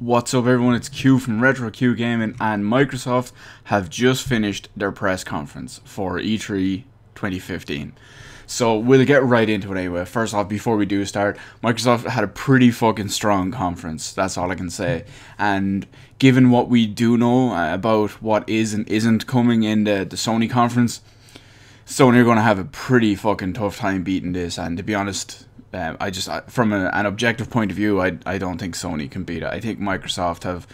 What's up everyone, it's Q from Retro Q Gaming, and Microsoft have just finished their press conference for E3 2015. So we'll get right into it anyway. First off, before we do start, Microsoft had a pretty fucking strong conference, that's all I can say. And given what we do know about what is and isn't coming in the Sony conference, Sony are going to have a pretty fucking tough time beating this, and to be honest, from an objective point of view, I don't think Sony can beat it. I think Microsoft have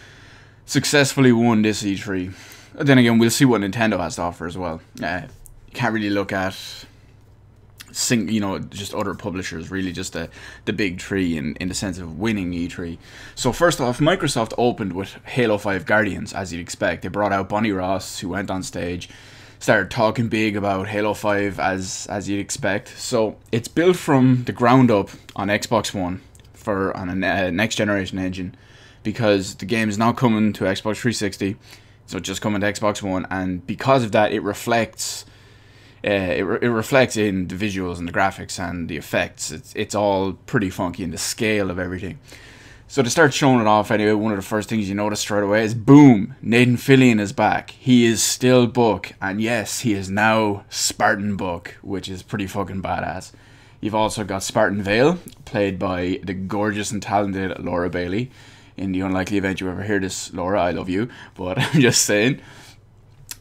successfully won this E3. Then again, we'll see what Nintendo has to offer as well. You can't really look at just other publishers, really just the big three in the sense of winning E3. So first off, Microsoft opened with Halo 5 Guardians, as you'd expect. They brought out Bonnie Ross, who went on stage, started talking big about Halo 5 as you'd expect. So it's built from the ground up on Xbox One on a next generation engine, because the game is now coming to Xbox 360, so it's just coming to Xbox One, and because of that, it reflects it reflects in the visuals and the graphics and the effects. It's all pretty funky in the scale of everything. So to start showing it off anyway, one of the first things you notice straight away is boom, Nathan Fillion is back. He is still Buck, and yes, he is now Spartan Buck, which is pretty fucking badass. You've also got Spartan Vale, played by the gorgeous and talented Laura Bailey. In the unlikely event you ever hear this, Laura, I love you, but I'm just saying.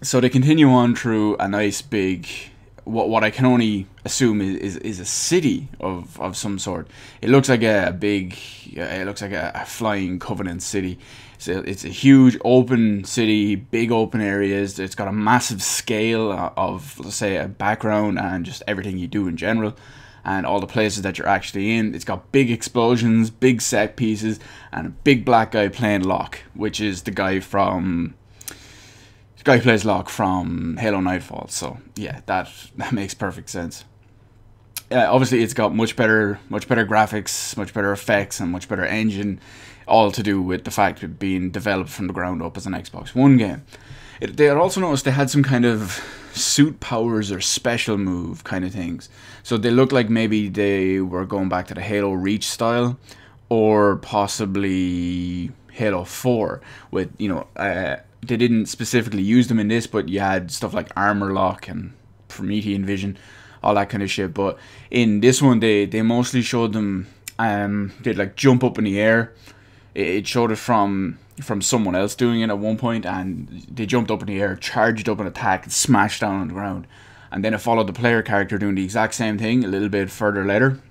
So they continue on through a nice big, what I can only assume is a city of some sort. It looks like it looks like a flying Covenant city. So it's a huge open city, big open areas. It's got a massive scale of, let's say, a background and just everything you do in general, and all the places that you're actually in. It's got big explosions, big set pieces, and a big black guy playing Locke, which is the guy who plays Locke from Halo Nightfall. So yeah, that makes perfect sense. Obviously, it's got much better graphics, much better effects, and much better engine, all to do with the fact of being developed from the ground up as an Xbox One game. They had also noticed they had some kind of suit powers or special move kind of things. So they looked like maybe they were going back to the Halo Reach style, or possibly Halo 4 with, they didn't specifically use them in this, but you had stuff like armor lock and Promethean vision, all that kind of shit. But in this one, they mostly showed them they'd like jump up in the air. It showed it from someone else doing it at one point, and they jumped up in the air, charged up an attack, and smashed down on the ground. And then it followed the player character doing the exact same thing a little bit further later.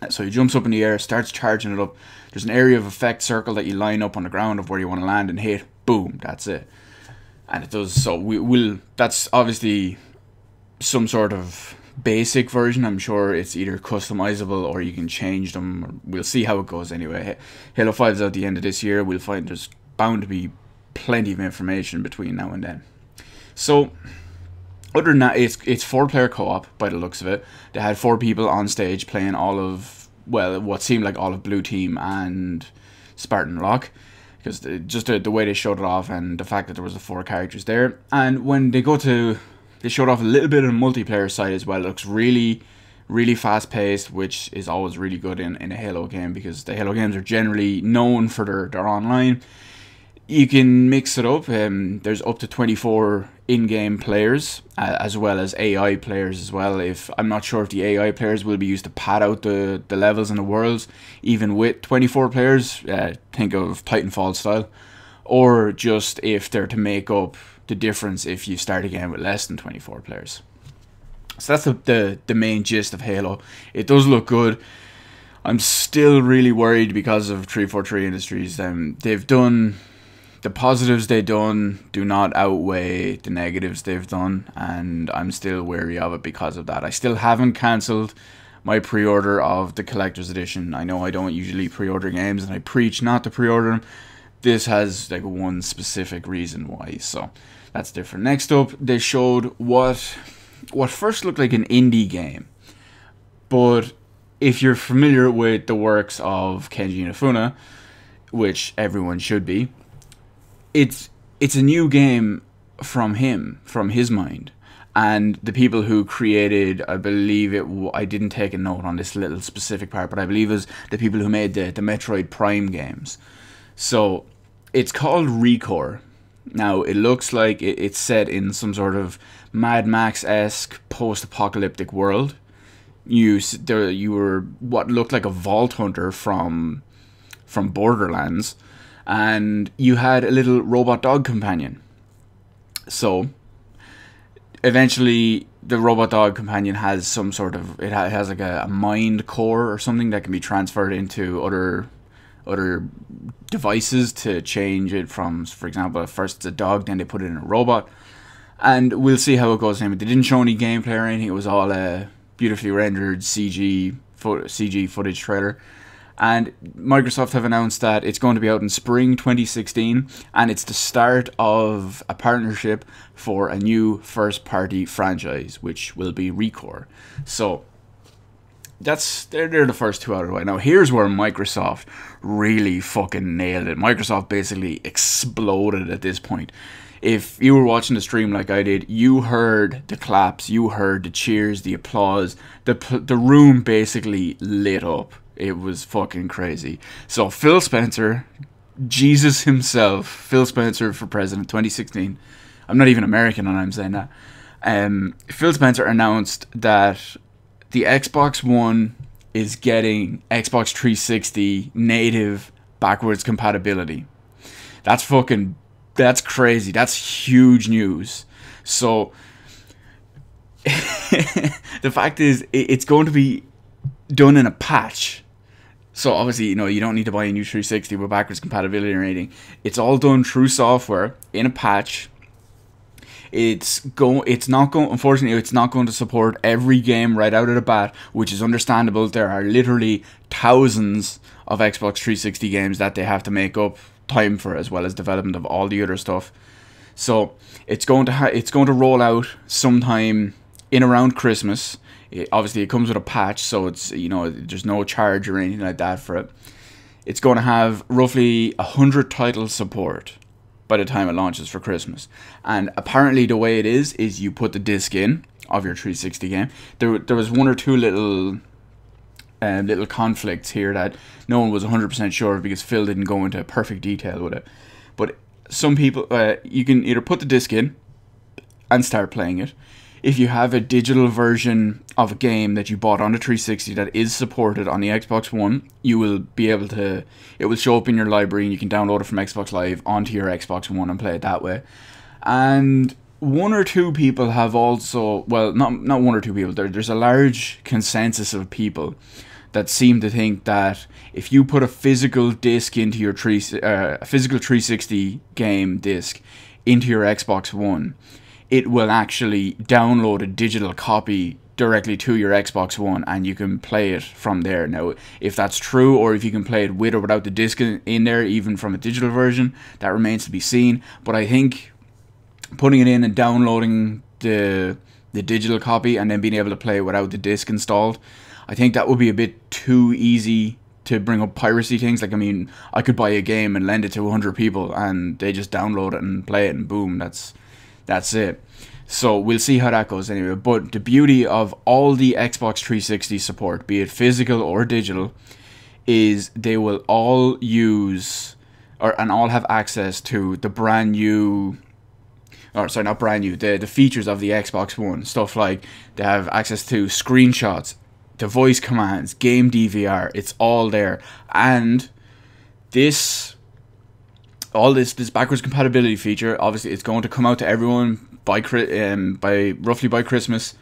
So he jumps up in the air, starts charging it up. There's an area of effect circle that you line up on the ground of where you want to land and hit. Boom, that's it. And it does. So that's obviously some sort of basic version. I'm sure it's either customizable or you can change them. We'll see how it goes anyway. Halo 5 is out the end of this year. We'll find there's bound to be plenty of information between now and then. So other than that, it's 4-player co-op by the looks of it. They had 4 people on stage playing all of, well, what seemed like all of Blue Team and Spartan Locke, because just the way they showed it off and the fact that there was the 4 characters there. And when they showed off a little bit of the multiplayer side as well. It looks really, really fast paced, which is always really good in a Halo game, because the Halo games are generally known for their online. You can mix it up. There's up to 24 in-game players, as well as AI players as well. I'm not sure if the AI players will be used to pad out the levels and the worlds, even with 24 players, think of Titanfall style, or just if they're to make up the difference if you start a game with less than 24 players. So that's the main gist of Halo. It does look good. I'm still really worried because of 343 Industries. They've done, the positives they've done do not outweigh the negatives they've done, and I'm still wary of it because of that. I still haven't cancelled my pre-order of the collector's edition. I know I don't usually pre-order games, and I preach not to pre-order them. This has like one specific reason why, so that's different. Next up, they showed what first looked like an indie game, but if you're familiar with the works of Kenji Inafune, which everyone should be, it's a new game from him, from his mind, and the people who created, I believe I didn't take a note on this little specific part, but I believe it was the people who made the Metroid Prime games. So it's called Recore. Now it looks like it's set in some sort of Mad Max-esque post-apocalyptic world. You were what looked like a vault hunter from Borderlands, and you had a little robot dog companion. So eventually the robot dog companion has some sort of, it has like a mind core or something that can be transferred into other devices to change it from, for example, at first it's a dog, then they put it in a robot, and we'll see how it goes. They didn't show any gameplay or anything. It was all a beautifully rendered CG footage trailer. And Microsoft have announced that it's going to be out in spring 2016, and it's the start of a partnership for a new first-party franchise, which will be Recore. So they're the first two out of the way. Now here's where Microsoft really fucking nailed it. Microsoft basically exploded at this point. If you were watching the stream like I did, you heard the claps, you heard the cheers, the applause. The room basically lit up. It was fucking crazy. So Phil Spencer, Jesus himself, Phil Spencer for president 2016. I'm not even American and I'm saying that. Phil Spencer announced that the Xbox One is getting Xbox 360 native backwards compatibility. That's crazy. That's huge news. So the fact is, it's going to be done in a patch. So obviously, you know, you don't need to buy a new 360 with backwards compatibility or anything. It's all done through software in a patch. Unfortunately, it's not going to support every game right out of the bat, which is understandable. There are literally thousands of Xbox 360 games that they have to make up time for, as well as development of all the other stuff. So it's going to roll out sometime in around Christmas. Obviously, it comes with a patch, so it's, you know, there's no charge or anything like that for it. It's going to have roughly 100 title support by the time it launches for Christmas. And apparently the way it is you put the disc in of your 360 game. There was one or two little conflicts here that no one was 100% sure of, because Phil didn't go into perfect detail with it. But some people, you can either put the disc in and start playing it. If you have a digital version of a game that you bought on the 360 that is supported on the Xbox One, you will be able to, it will show up in your library and you can download it from Xbox Live onto your Xbox One and play it that way. And one or two people have also, well, not one or two people, there's a large consensus of people that seem to think that if you put a physical disc into your a physical 360 game disc into your Xbox One, it will actually download a digital copy directly to your Xbox One, and you can play it from there. Now, if that's true, or if you can play it with or without the disc in there, even from a digital version, that remains to be seen. But I think putting it in and downloading the digital copy and then being able to play without the disc installed, I think that would be a bit too easy to bring up piracy things. Like, I mean, I could buy a game and lend it to 100 people and they just download it and play it, and boom, that's it. So we'll see how that goes anyway. But the beauty of all the Xbox 360 support, be it physical or digital, is they will all use and all have access to the brand new, or sorry, not brand new, the features of the Xbox One. Stuff like they have access to screenshots, the voice commands, game DVR. It's all there. And this backwards compatibility feature, obviously it's going to come out to everyone by roughly by Christmas.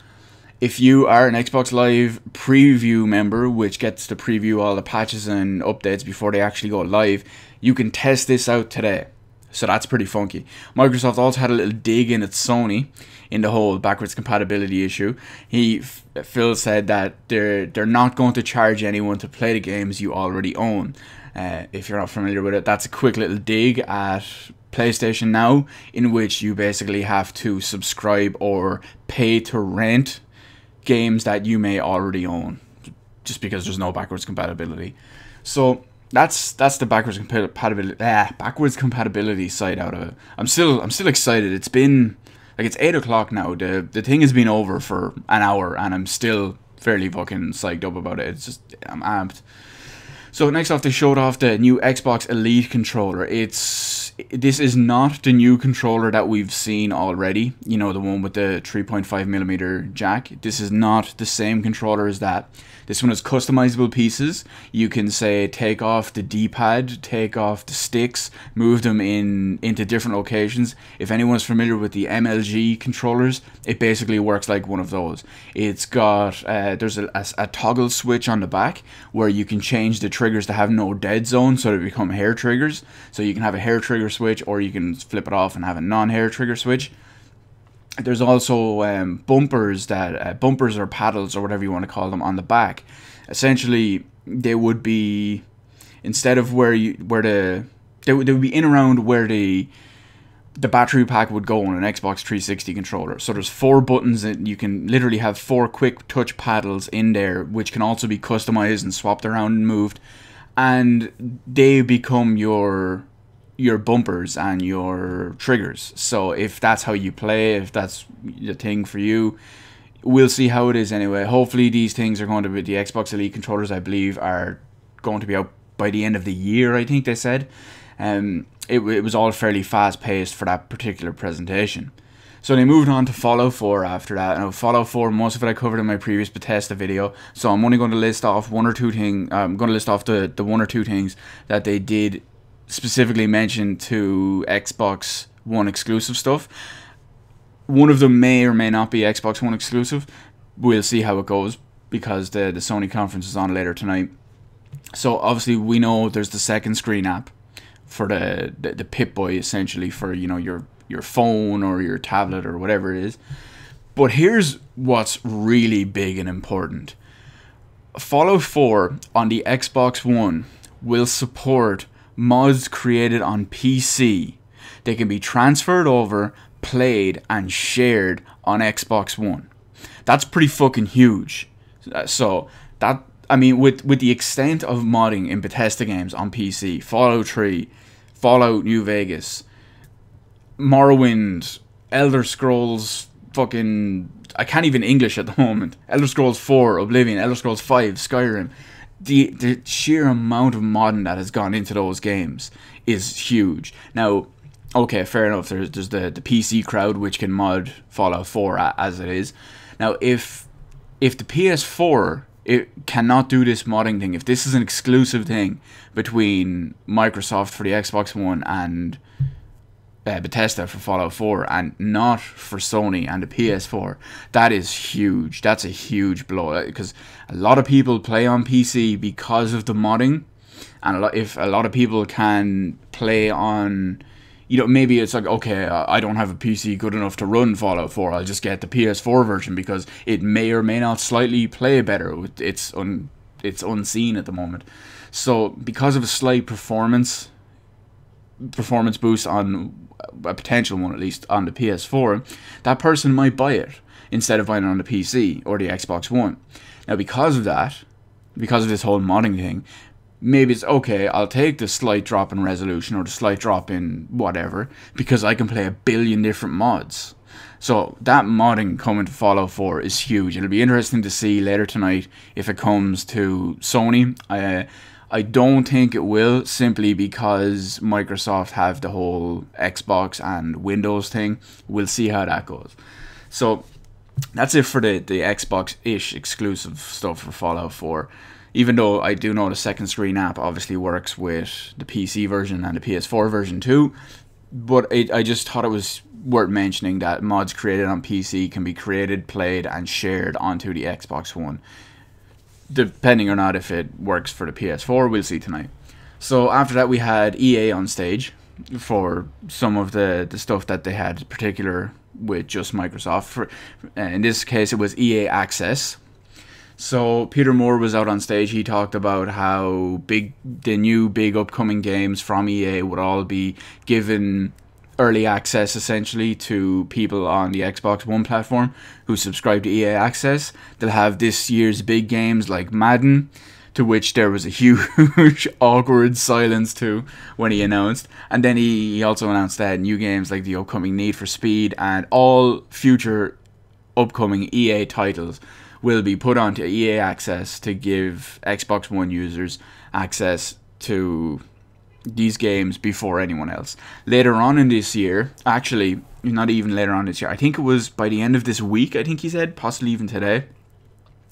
If you are an Xbox Live preview member, which gets to preview all the patches and updates before they actually go live, you can test this out today. So that's pretty funky. Microsoft also had a little dig in at Sony in the whole backwards compatibility issue. Phil said that they're not going to charge anyone to play the games you already own. If you're not familiar with it, that's a quick little dig at PlayStation Now, in which you basically have to subscribe or pay to rent games that you may already own, just because there's no backwards compatibility. So that's the backwards compatibility side out of it. I'm still excited. It's been like, it's 8 o'clock now. The thing has been over for an hour and I'm still fairly fucking psyched up about it. It's just, I'm amped. So next off, they showed off the new Xbox Elite controller. This is not the new controller that we've seen already. You know, the one with the 3.5mm jack. This is not the same controller as that. This one has customizable pieces. You can say take off the D-pad, take off the sticks, move them into different locations. If anyone's familiar with the MLG controllers, it basically works like one of those. It's got there's a toggle switch on the back where you can change the triggers to have no dead zone, so they become hair triggers. So you can have a hair trigger switch, or you can flip it off and have a non-hair trigger switch. There's also bumpers bumpers or paddles or whatever you want to call them on the back. Essentially, they would be, instead of they would be in around where the battery pack would go on an Xbox 360 controller. So there's 4 buttons, and you can literally have 4 quick touch paddles in there, which can also be customized and swapped around and moved, and they become your bumpers and your triggers. So if that's how you play, if that's the thing for you, we'll see how it is anyway. Hopefully these things are going to be, the Xbox Elite controllers, I believe, are going to be out by the end of the year, I think they said. It was all fairly fast paced for that particular presentation. So they moved on to Fallout 4 after that. Now, Fallout 4, most of it I covered in my previous Bethesda video, so I'm only going to list off one or two things. I'm going to list off the 1 or 2 things that they did specifically mention to Xbox One exclusive stuff. One of them may or may not be Xbox One exclusive. We'll see how it goes, because the Sony conference is on later tonight. So obviously we know there's the second screen app for the Pip-Boy, essentially, for, you know, your phone or your tablet or whatever it is. But here's what's really big and important. Fallout 4 on the Xbox One will support mods created on PC. They can be transferred over, played, and shared on Xbox One. That's pretty fucking huge. So that, I mean, with the extent of modding in Bethesda games on PC, Fallout 3, Fallout New Vegas, Morrowind, Elder Scrolls, fucking, I can't even English at the moment, Elder Scrolls 4, Oblivion, Elder Scrolls 5, Skyrim, the sheer amount of modding that has gone into those games is huge. Now, okay, fair enough, there's the PC crowd which can mod Fallout 4 as it is. Now, if the PS4 it cannot do this modding thing, if this is an exclusive thing between Microsoft for the Xbox One and Bethesda for Fallout 4, and not for Sony and the PS4, that is huge. That's a huge blow, because a lot of people play on PC because of the modding, and if a lot of people can play on, you know, maybe it's like, okay, I don't have a PC good enough to run Fallout 4, I'll just get the PS4 version because it may or may not slightly play better. It's unseen at the moment. So because of a slight performance boost on a potential one, at least on the PS4, that person might buy it instead of buying it on the PC or the Xbox One. Now, because of that, because of this whole modding thing, maybe it's okay, I'll take the slight drop in resolution or the slight drop in whatever, because I can play a billion different mods. So that modding coming to Fallout 4 is huge. It'll be interesting to see later tonight if it comes to Sony. I don't think it will, simply because Microsoft have the whole Xbox and Windows thing. We'll see how that goes. So that's it for the Xbox-ish exclusive stuff for Fallout 4. Even though I do know the second screen app obviously works with the PC version and the PS4 version too. But I just thought it was worth mentioning that mods created on PC can be created, played, and shared onto the Xbox One. Depending or not if it works for the PS4, we'll see tonight. So after that we had EA on stage for some of the stuff that they had particular with just Microsoft. In this case it was EA Access. So Peter Moore was out on stage. He talked about how the new big upcoming games from EA would all be given early access essentially to people on the Xbox One platform who subscribe to EA Access. They'll have this year's big games like Madden, to which there was a huge awkward silence too when he announced. And then he also announced that new games like the upcoming Need for Speed and all future upcoming EA titles will be put onto EA Access to give Xbox One users access to these games before anyone else. Later on in this year, actually, not even later on this year, I think it was by the end of this week, I think he said, possibly even today.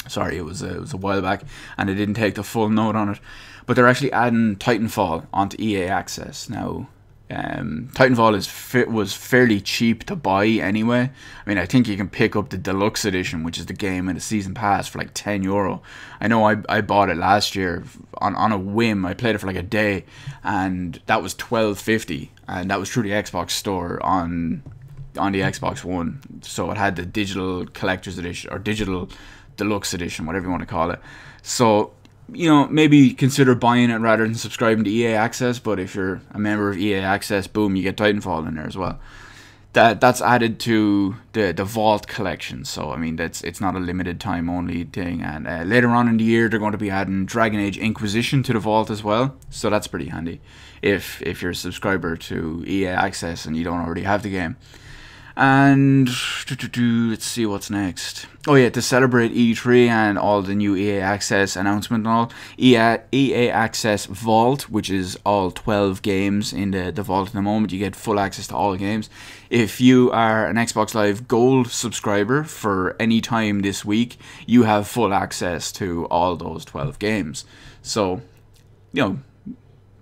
Sorry, it was a while back, and I didn't take the full note on it. But they're actually adding Titanfall onto EA Access now. Titanfall was fairly cheap to buy anyway. I mean, I think you can pick up the deluxe edition, which is the game and the season pass, for like €10. I know I bought it last year on a whim. I played it for like a day, and that was $12.50, and that was through the Xbox store on the Xbox One. So it had the digital collector's edition or digital deluxe edition, whatever you want to call it. So, you know, maybe consider buying it rather than subscribing to EA Access. But if you're a member of EA Access, boom, you get Titanfall in there as well. That's added to the Vault collection. So I mean, it's not a limited time only thing. And later on in the year, they're going to be adding Dragon Age Inquisition to the Vault as well. So that's pretty handy if you're a subscriber to EA Access and you don't already have the game. And let's see what's next. Oh yeah, to celebrate E3 and all the new EA Access announcement and all, EA Access Vault, which is all 12 games in the Vault at the moment, you get full access to all games. If you are an Xbox Live Gold subscriber for any time this week, you have full access to all those 12 games. So, you know,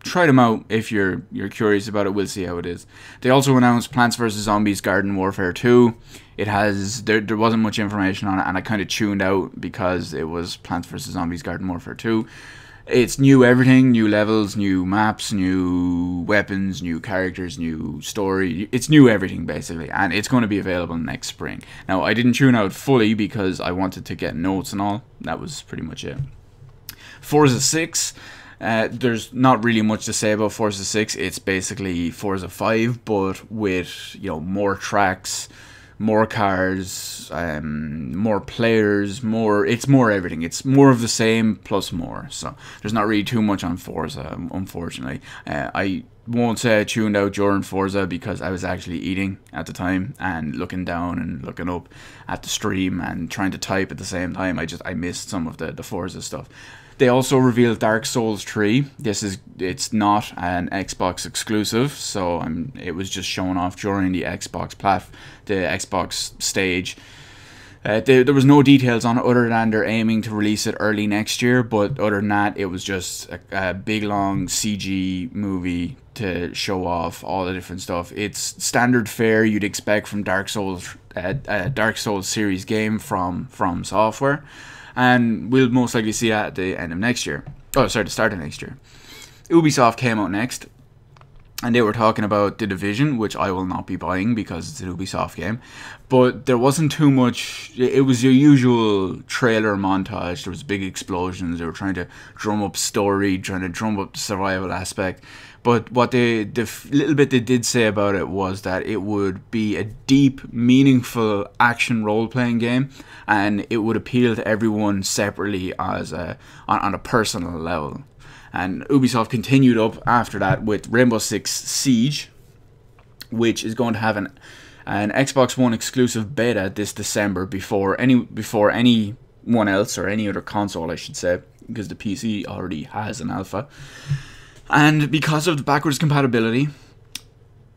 try them out if you're curious about it. We'll see how it is. They also announced Plants vs. Zombies Garden Warfare 2. It has there wasn't much information on it, and I kind of tuned out because it was Plants vs. Zombies Garden Warfare 2. It's new everything, new levels, new maps, new weapons, new characters, new story. It's new everything basically, and it's going to be available next spring. Now, I didn't tune out fully because I wanted to get notes and all. That was pretty much it. Forza 6. There's not really much to say about Forza 6. It's basically Forza 5, but with, you know, more tracks, more cars, more players, it's more everything. It's more of the same plus more. So there's not really too much on Forza, unfortunately. I won't say I tuned out during Forza because I was actually eating at the time and looking down and looking up at the stream and trying to type at the same time. I missed some of the Forza stuff. They also revealed Dark Souls 3. It's not an Xbox exclusive, so it was just shown off during the Xbox stage. There was no details on it other than they're aiming to release it early next year, but other than that, it was just a big long CG movie to show off all the different stuff. It's standard fare you'd expect from Dark Souls series game from Software. And we'll most likely see that at the end of next year. Oh, sorry, the start of next year. Ubisoft came out next, and they were talking about The Division, which I will not be buying because it's an Ubisoft game. But there wasn't too much. It was your usual trailer montage. There was big explosions. They were trying to drum up story, trying to drum up the survival aspect. But what the little bit they did say about it was that it would be a deep, meaningful action role-playing game, and it would appeal to everyone separately as on a personal level. And Ubisoft continued up after that with Rainbow Six Siege, which is going to have an Xbox One exclusive beta this December before anyone else or any other console, I should say, because the PC already has an alpha. And because of the backwards compatibility,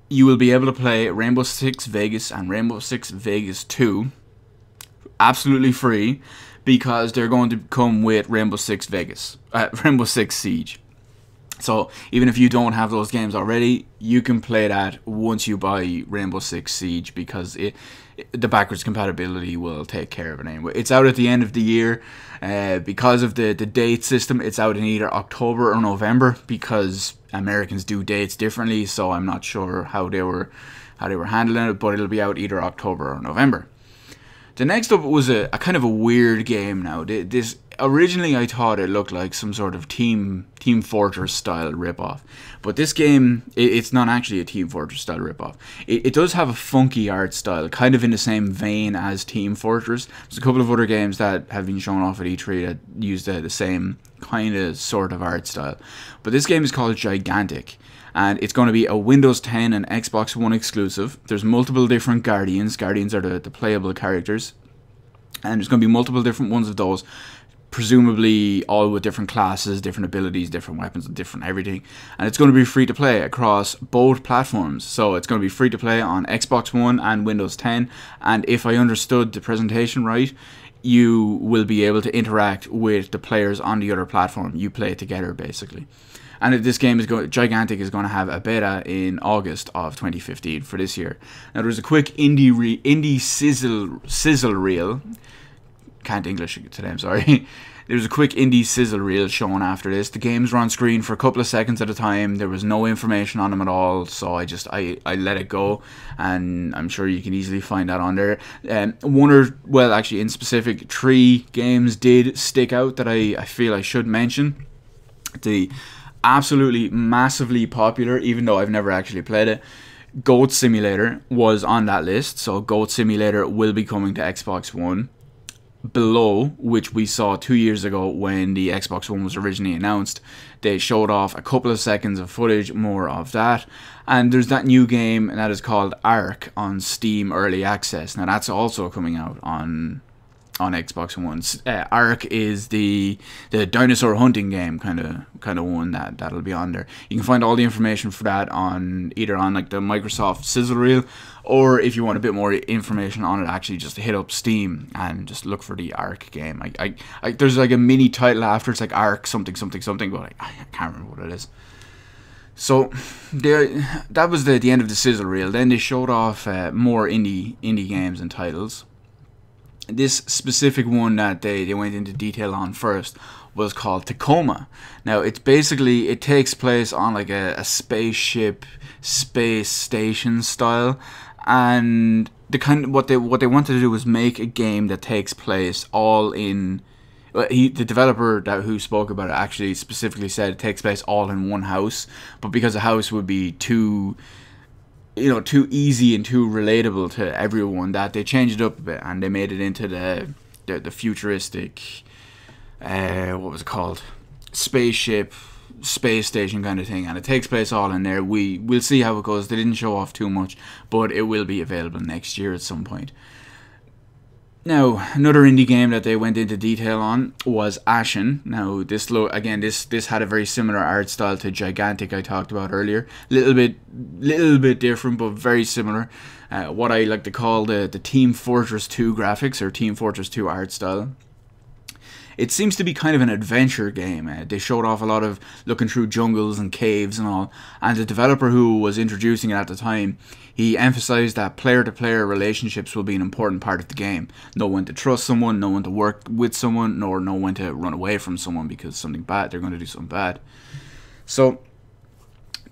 you will be able to play Rainbow Six Vegas and Rainbow Six Vegas 2 absolutely free, because they're going to come with Rainbow Six Siege. So even if you don't have those games already, you can play that once you buy Rainbow Six Siege, because the backwards compatibility will take care of it anyway. It's out at the end of the year. Because of the date system, it's out in either October or November, because Americans do dates differently, so I'm not sure how they were handling it, but it'll be out either October or November. The next up was a kind of a weird game now. This originally I thought it looked like some sort of Team Fortress style ripoff, but this game, it's not actually a Team Fortress style ripoff. It does have a funky art style, kind of in the same vein as Team Fortress. There's a couple of other games that have been shown off at E3 that use the same kind of sort of art style, but this game is called Gigantic. And it's going to be a Windows 10 and Xbox One exclusive. There's multiple different Guardians. Guardians are the playable characters. And there's going to be multiple different ones of those, presumably all with different classes, different abilities, different weapons, different everything. And it's going to be free to play across both platforms. So it's going to be free to play on Xbox One and Windows 10. And if I understood the presentation right, you will be able to interact with the players on the other platform. You play it together, basically. And this game is Gigantic is going to have a beta in August of 2015 for this year. Now there's a quick indie sizzle reel. Can't English today, I'm sorry. There's a quick indie sizzle reel shown after this. The games were on screen for a couple of seconds at a time. There was no information on them at all, so I let it go, and I'm sure you can easily find that on there. Actually in specific, 3 games did stick out that I feel I should mention. The absolutely massively popular, even though I've never actually played it, Goat Simulator was on that list. So Goat Simulator will be coming to Xbox One. Below, which we saw 2 years ago when the Xbox One was originally announced, they showed off a couple of seconds of footage, more of that. And there's that new game that is called Ark on Steam Early Access. Now that's also coming out on Xbox One. Ark is the dinosaur hunting game kind of one that'll be on there. You can find all the information for that on either on like the Microsoft sizzle reel, or if you want a bit more information on it, actually just hit up Steam and just look for the Ark game. There's like a mini title after, it's like Ark something something something, but I can't remember what it is. So that was the end of the sizzle reel. Then they showed off more indie games and titles. This specific one that they went into detail on first was called Tacoma. Now it's basically, it takes place on like a spaceship, space station style, and what they wanted to do was make a game that takes place all in. The developer who spoke about it actually specifically said it takes place all in one house, but because a house would be too easy and too relatable to everyone, that they changed it up a bit and they made it into the futuristic, what was it called, spaceship, space station kind of thing, and it takes place all in there. We'll see how it goes. They didn't show off too much, but it will be available next year at some point. Now, another indie game that they went into detail on was Ashen. Now, this had a very similar art style to Gigantic I talked about earlier. Little bit different, but very similar. What I like to call the Team Fortress 2 graphics, or Team Fortress 2 art style. It seems to be kind of an adventure game. They showed off a lot of looking through jungles and caves and all. And the developer who was introducing it at the time, he emphasized that player-to-player relationships will be an important part of the game. Know when to trust someone, know when to work with someone, nor know when to run away from someone because they're going to do something bad. So,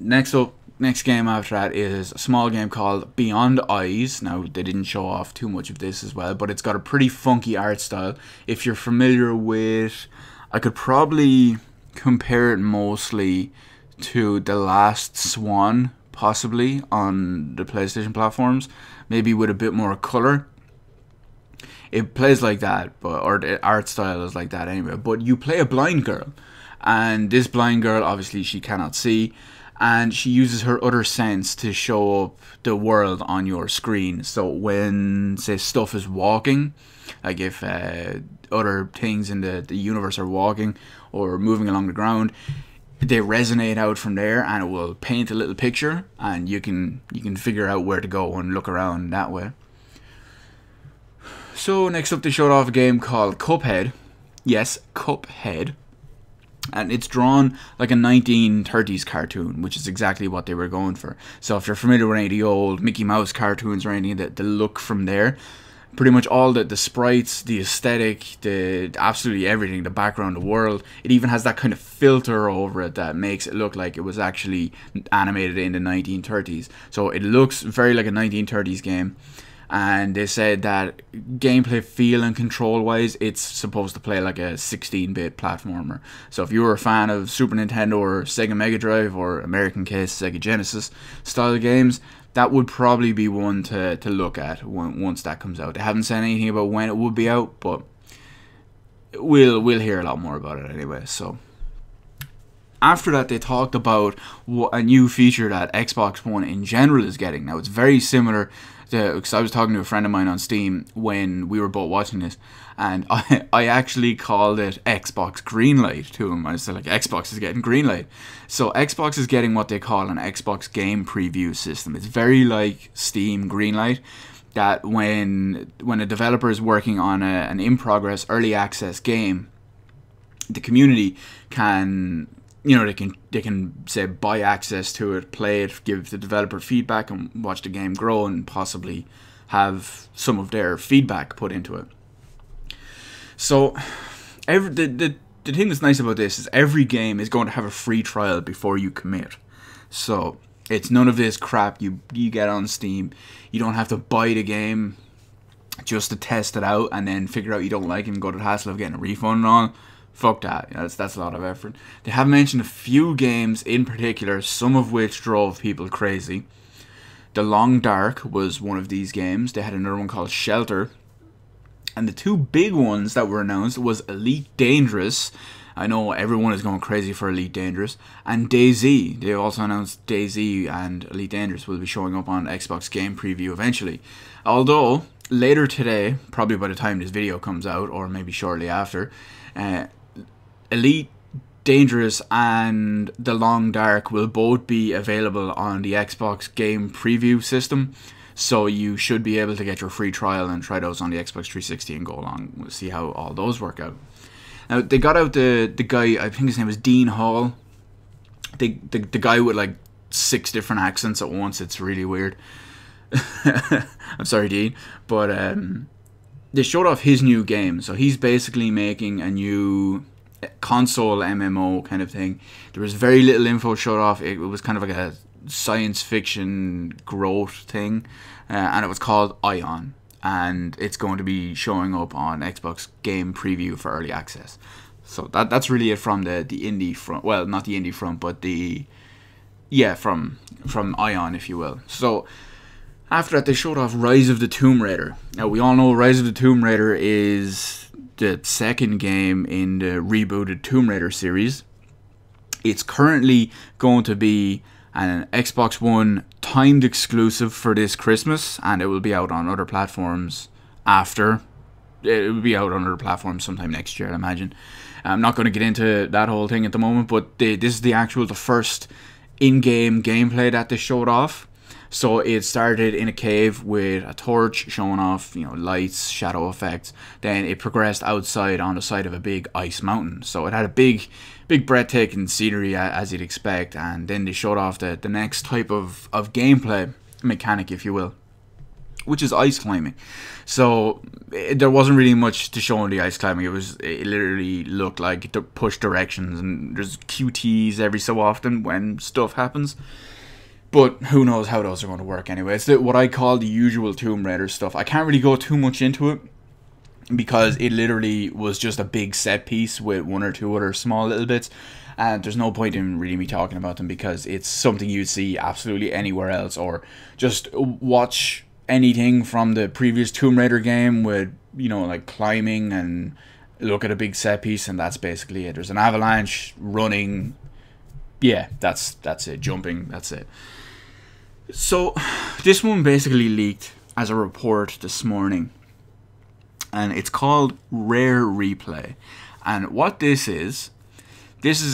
next game after that is a small game called Beyond Eyes. Now, they didn't show off too much of this as well, but it's got a pretty funky art style. If you're familiar with, I could probably compare it mostly to The Last Swan, possibly, on the PlayStation platforms, maybe with a bit more color. It plays like that, or the art style is like that anyway, but you play a blind girl, and this blind girl, obviously, she cannot see, and she uses her other sense to show up the world on your screen. So when, say, stuff is walking, like if other things in the universe are walking or moving along the ground, they resonate out from there, and it will paint a little picture, and you can figure out where to go and look around that way. So next up, they showed off a game called Cuphead. Yes, Cuphead. And it's drawn like a 1930s cartoon, which is exactly what they were going for. So if you're familiar with any of the old Mickey Mouse cartoons or anything, the look from there, pretty much all the sprites, the aesthetic, absolutely everything, the background, the world, it even has that kind of filter over it that makes it look like it was actually animated in the 1930s. So it looks very like a 1930s game. And they said that gameplay feel and control wise, it's supposed to play like a 16-bit platformer. So if you were a fan of Super Nintendo or Sega Mega Drive, or American case Sega Genesis style games, that would probably be one to look at once that comes out. They haven't said anything about when it would be out, but we'll hear a lot more about it anyway. So After that, they talked about a new feature that Xbox One in general is getting. Now, it's very similar to, because I was talking to a friend of mine on Steam when we were both watching this, and I actually called it Xbox Greenlight to him. I said, like, Xbox is getting Greenlight. So Xbox is getting what they call an Xbox Game Preview system. It's very like Steam Greenlight, that when a developer is working on an in-progress early access game, the community can, they can say buy access to it, play it, give the developer feedback, and watch the game grow, and possibly have some of their feedback put into it. So, the thing that's nice about this is every game is going to have a free trial before you commit. So it's none of this crap you get on Steam. You don't have to buy the game just to test it out and then figure out you don't like it and go to the hassle of getting a refund and all. Fuck that. That's a lot of effort. They have mentioned a few games in particular, some of which drove people crazy. The Long Dark was one of these games. They had another one called Shelter. And the two big ones that were announced was Elite Dangerous. I know everyone is going crazy for Elite Dangerous. And DayZ. They also announced DayZ and Elite Dangerous will be showing up on Xbox Game Preview eventually. Although, later today, probably by the time this video comes out, or maybe shortly after, Elite Dangerous and The Long Dark will both be available on the Xbox Game Preview system. So you should be able to get your free trial and try those on the Xbox 360 and go along. We'll see how all those work out. Now, they got out the guy, I think his name was Dean Hall. The guy with like 6 different accents at once. It's really weird. I'm sorry, Dean. But they showed off his new game. So he's basically making a new console MMO kind of thing. There was very little info showed off. It was kind of like a science fiction growth thing, and it was called Ion, and it's going to be showing up on Xbox Game Preview for early access. So that's really it from the indie front. Well, not the indie front, but from Ion, if you will. So after that, they showed off Rise of the Tomb Raider. Now, we all know Rise of the Tomb Raider is the second game in the rebooted Tomb Raider series. It's currently going to be an Xbox One timed exclusive for this Christmas, and it will be out on other platforms after. It will be out on other platforms sometime next year, I imagine. I'm not going to get into that whole thing at the moment, but this is the first in-game gameplay that they showed off. So it started in a cave with a torch showing off, lights, shadow effects. Then it progressed outside on the side of a big ice mountain. So it had a big breathtaking scenery, as you'd expect. And then they showed off the next type of gameplay mechanic, if you will, which is ice climbing. So there wasn't really much to show on the ice climbing. It literally looked like the push directions, and there's QTs every so often when stuff happens. But who knows how those are going to work anyway. It's what I call the usual Tomb Raider stuff. I can't really go too much into it because it literally was just a big set piece with one or two other small little bits. And there's no point in really me talking about them because it's something you'd see absolutely anywhere else. Or just watch anything from the previous Tomb Raider game with, like climbing and look at a big set piece, and that's basically it. There's an avalanche, running. Yeah, that's it. Jumping, that's it. So, this one basically leaked as a report this morning, and it's called Rare Replay. And what this is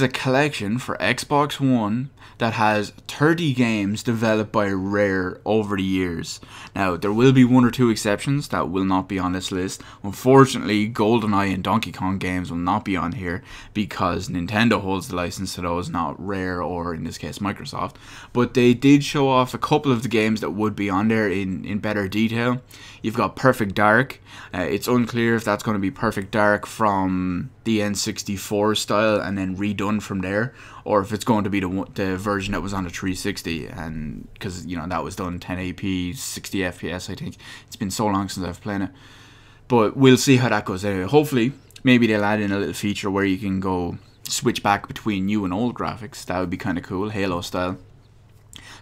a collection for Xbox One that has 30 games developed by Rare over the years. Now, there will be one or two exceptions that will not be on this list. Unfortunately, GoldenEye and Donkey Kong games will not be on here because Nintendo holds the license to those, not Rare or, in this case, Microsoft. But they did show off a couple of the games that would be on there in better detail. You've got Perfect Dark. It's unclear if that's going to be Perfect Dark from the N64 style and then redone from there, or if it's going to be the version that was on the 360, and because that was done 1080p 60 FPS. I think it's been so long since I've played it, but we'll see how that goes anyway. Hopefully maybe they'll add in a little feature where you can go switch back between new and old graphics. That would be kind of cool, Halo style.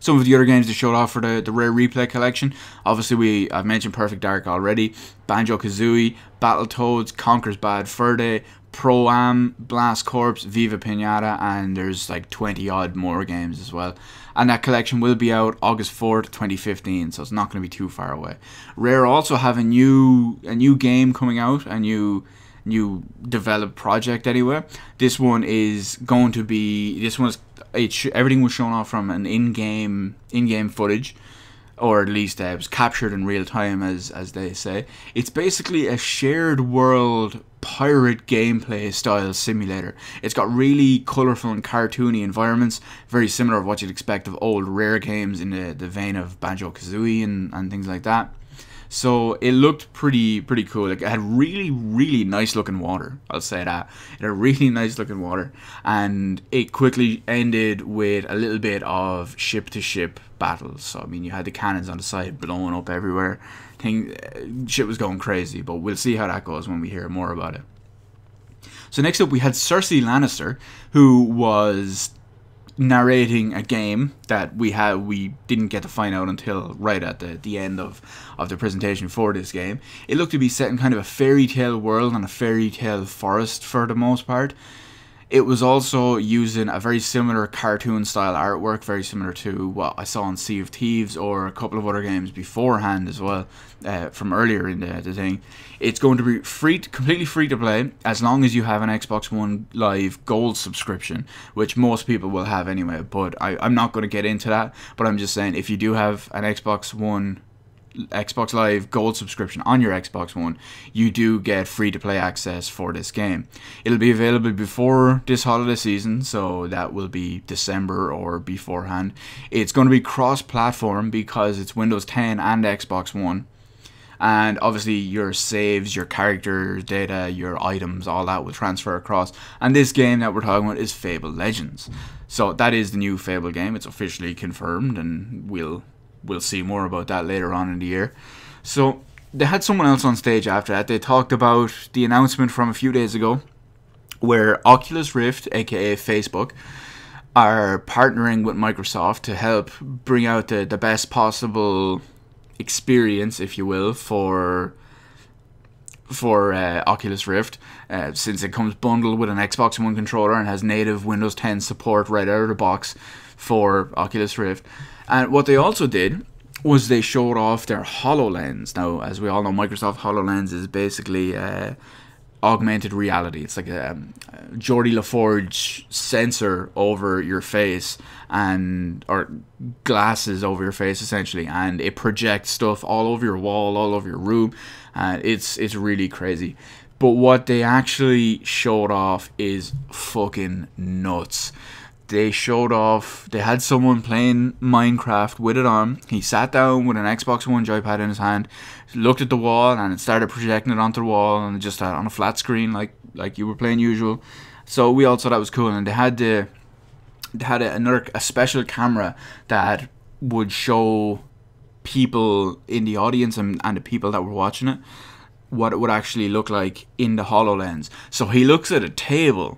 Some of the other games they showed off for the Rare Replay collection. Obviously, I've mentioned Perfect Dark already. Banjo-Kazooie, Battletoads, Conker's Bad Fur Day, Pro-Am, Blast Corps, Viva Pinata, and there's like 20 odd more games as well. And that collection will be out August 4th, 2015, so it's not going to be too far away. Rare also have a new game coming out, a new developed project anyway. This one is going to be, everything was shown off from an in-game footage, or at least it was captured in real time, as they say. It's basically a shared world pirate gameplay style simulator. It's got really colourful and cartoony environments, very similar to what you'd expect of old Rare games in the vein of Banjo-Kazooie and things like that. So it looked pretty cool. Like, it had really nice looking water. I'll say that. It had really nice looking water, and it quickly ended with a little bit of ship to ship battles. So I mean, you had the cannons on the side blowing up everywhere. Shit was going crazy, but we'll see how that goes when we hear more about it. So next up, we had Cersei Lannister, who was narrating a game that we didn't get to find out until right at the end of the presentation for this game. It looked to be set in kind of a fairy tale world and a fairy tale forest for the most part. It was also using a very similar cartoon style artwork, very similar to what I saw in Sea of Thieves or a couple of other games beforehand as well, from earlier in the thing. It's going to be completely free to play, as long as you have an Xbox One Live Gold subscription, which most people will have anyway, but I'm not going to get into that. But I'm just saying, if you do have an Xbox Live Gold subscription on your Xbox One, you do get free-to-play access for this game. It'll be available before this holiday season, so that will be December or beforehand. It's going to be cross-platform because it's Windows 10 and Xbox One. And obviously your saves, your character data, your items, all that will transfer across. And this game that we're talking about is Fable Legends. So that is the new Fable game. It's officially confirmed, and we'll see more about that later on in the year. So they had someone else on stage after that. They talked about the announcement from a few days ago where Oculus Rift, aka Facebook, are partnering with Microsoft to help bring out the best possible experience, if you will, for Oculus Rift, since it comes bundled with an Xbox One controller and has native Windows 10 support right out of the box for Oculus Rift. And what they also did was they showed off their HoloLens. Now, as we all know, Microsoft HoloLens is basically augmented reality. It's like a Geordie LaForge sensor over your face, or glasses over your face essentially, and it projects stuff all over your wall, all over your room. It's really crazy. But what they actually showed off is fucking nuts. They had someone playing Minecraft with it on. He sat down with an Xbox One joypad in his hand, looked at the wall, and it started projecting it onto the wall, and just on a flat screen like you were playing usual. So we all thought that was cool, and they had a special camera that would show people in the audience and the people that were watching it what it would actually look like in the HoloLens. So he looks at a table,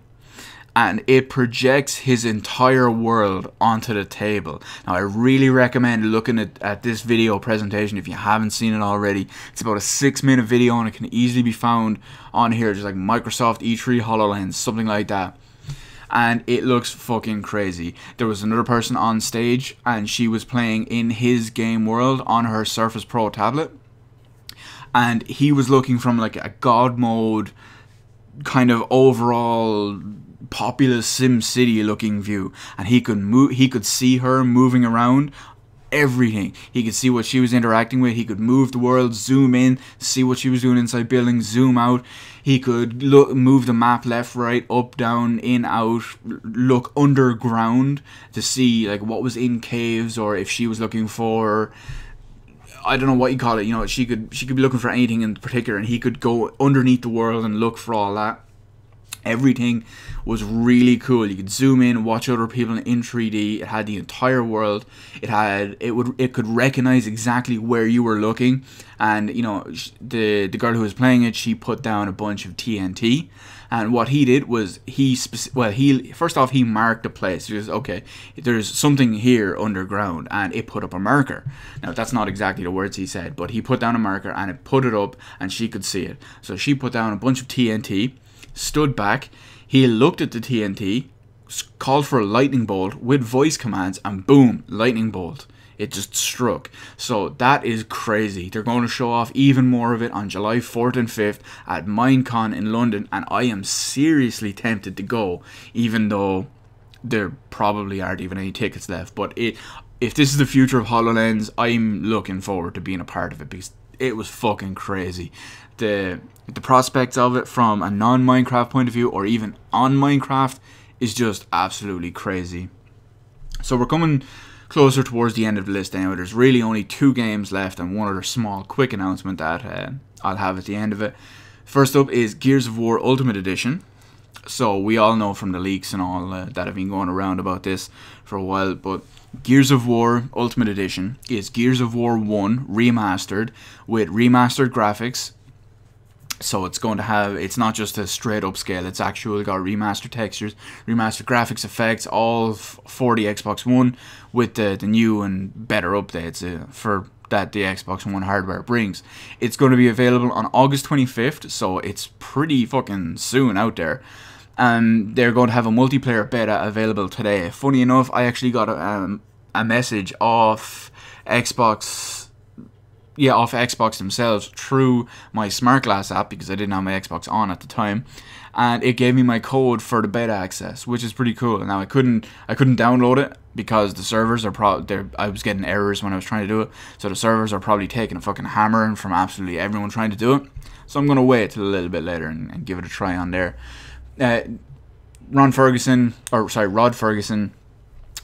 and it projects his entire world onto the table. Now, I really recommend looking at this video presentation if you haven't seen it already. It's about a 6-minute video, and it can easily be found on here, just like Microsoft E3 HoloLens, something like that. And it looks fucking crazy. There was another person on stage, and she was playing in his game world on her Surface Pro tablet. And he was looking from like a God mode kind of overall populous Sim City looking view, and he could see her moving around everything. He could see what she was interacting with. He could move the world, zoom in, see what she was doing inside buildings, zoom out. He could move the map left, right, up, down, in, out, look underground to see like what was in caves, or if she was looking for, I don't know what you call it, you know, she could be looking for anything in particular, and he could go underneath the world and look for all that. Everything was really cool. You could zoom in, watch other people in 3D. It had the entire world. It could recognize exactly where you were looking. And you know, the girl who was playing it, she put down a bunch of TNT. And what he did was first off he marked a place. He was, okay, there's something here underground, and it put up a marker. Now that's not exactly the words he said, but he put down a marker and it put it up, and she could see it. So she put down a bunch of TNT. stood back, he looked at the TNT, called for a lightning bolt with voice commands, and boom, lightning bolt. It just struck. So that is crazy. They're going to show off even more of it on July 4th and 5th at Minecon in London, and I am seriously tempted to go, even though there probably aren't even any tickets left. But if this is the future of HoloLens, I'm looking forward to being a part of it, because it was fucking crazy. The prospects of it from a non-Minecraft point of view, or even on Minecraft, is just absolutely crazy. So we're coming closer towards the end of the list now. There's really only 2 games left and one other small quick announcement that I'll have at the end of it. First up is Gears of War Ultimate Edition. So we all know from the leaks and all that have been going around about this for a while, but Gears of War Ultimate Edition is Gears of War 1 remastered with remastered graphics. So it's going to have, it's not just a straight upscale, it's actually got remastered textures, remastered graphics, effects, all for the Xbox One, with the new and better updates for that the Xbox One hardware brings. It's going to be available on August 25th, so it's pretty fucking soon out there. And they're going to have a multiplayer beta available today. Funny enough, I actually got a message off Xbox themselves through my Smart Glass app, because I didn't have my Xbox on at the time, and it gave me my code for the beta access, which is pretty cool. Now I couldn't download it because the servers are I was getting errors when I was trying to do it, so the servers are probably taking a fucking hammering from absolutely everyone trying to do it. So I'm gonna wait till a little bit later and give it a try on there. Rod Ferguson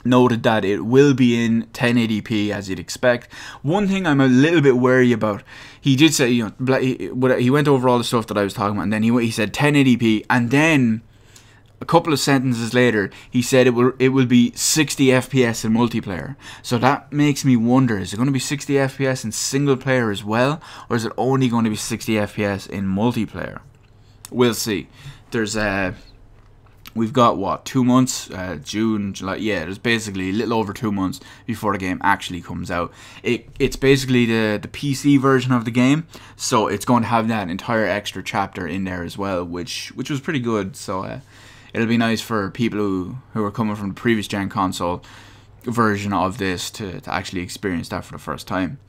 noted that it will be in 1080p as you'd expect. One thing I'm a little bit wary about, he did say, you know, he went over all the stuff that I was talking about, and then he said 1080p, and then a couple of sentences later he said it will be 60 FPS in multiplayer. So that makes me wonder, is it going to be 60 FPS in single player as well, or is it only going to be 60 FPS in multiplayer? We'll see. There's we've got, what, 2 months, June, July, yeah, there's basically a little over 2 months before the game actually comes out. It's basically the PC version of the game, so it's going to have that entire extra chapter in there as well, which was pretty good. So it'll be nice for people who are coming from the previous gen console version of this to actually experience that for the first time.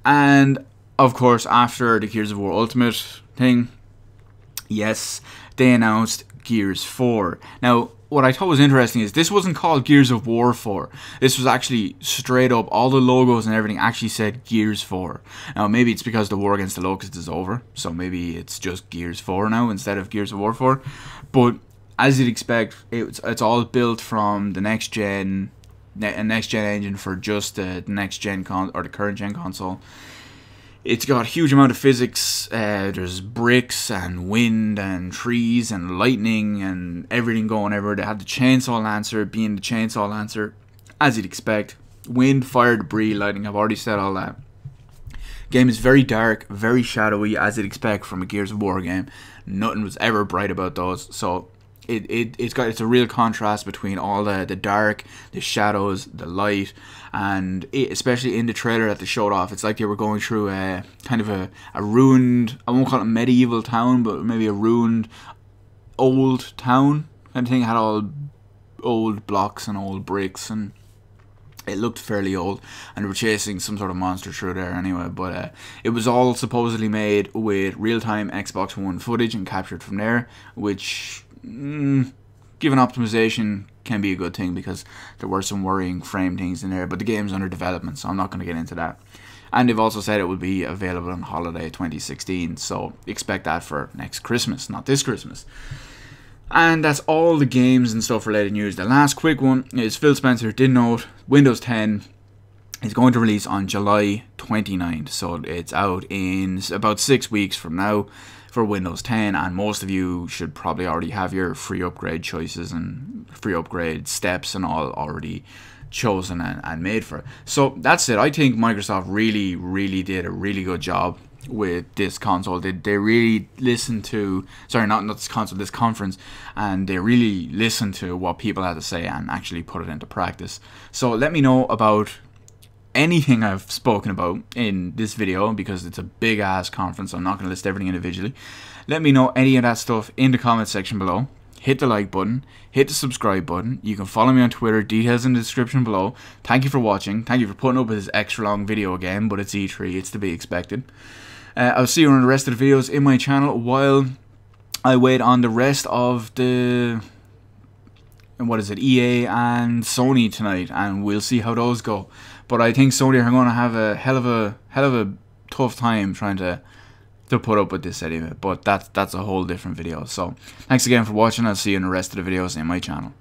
And, of course, after the Gears of War Ultimate thing, yes, they announced Gears 4. Now, what I thought was interesting is this wasn't called Gears of War 4. This was actually straight up, all the logos and everything actually said Gears 4. Now, maybe it's because the war against the Locusts is over, so maybe it's just Gears 4 now instead of Gears of War 4. But as you'd expect, it's all built from the next gen engine for just the next gen or the current gen console. It's got a huge amount of physics. There's bricks and wind and trees and lightning and everything going everywhere. They had the Chainsaw Lancer being the Chainsaw Lancer, as you'd expect. Wind, fire, debris, lightning. I've already said all that. Game is very dark, very shadowy, as you'd expect from a Gears of War game. Nothing was ever bright about those. So it's a real contrast between all the dark, the shadows, the light, and especially in the trailer that they showed off, it's like they were going through a kind of a ruined, I won't call it a medieval town, but maybe a ruined old town kind of thing. It had all old blocks and old bricks, and it looked fairly old, and they were chasing some sort of monster through there anyway. But it was all supposedly made with real-time Xbox One footage and captured from there, which, given optimization, can be a good thing, because there were some worrying frame things in there. But the game's under development, so I'm not going to get into that. And they've also said it will be available on holiday 2016, so expect that for next Christmas, not this Christmas. And that's all the games and stuff related news. The last quick one is Phil Spencer did note Windows 10 is going to release on July 29th. So it's out in about 6 weeks from now for Windows 10. And most of you should probably already have your free upgrade choices and free upgrade steps and all already chosen and made for it. So that's it. I think Microsoft really did a really good job with this console. They really listened to, sorry, not this console, this conference, and they really listened to what people had to say and actually put it into practice. So let me know about anything I've spoken about in this video, because it's a big ass conference, so I'm not going to list everything individually. Let me know any of that stuff in the comment section below. Hit the like button, hit the subscribe button. You can follow me on Twitter, details in the description below. Thank you for watching. Thank you for putting up with this extra long video again, but it's E3, it's to be expected. I'll see you on the rest of the videos in my channel while I wait on the rest of the, what is it, EA and Sony tonight, and we'll see how those go. But I think Sony are going to have a hell of a tough time trying to put up with this anyway. But that's a whole different video. So thanks again for watching. I'll see you in the rest of the videos in my channel.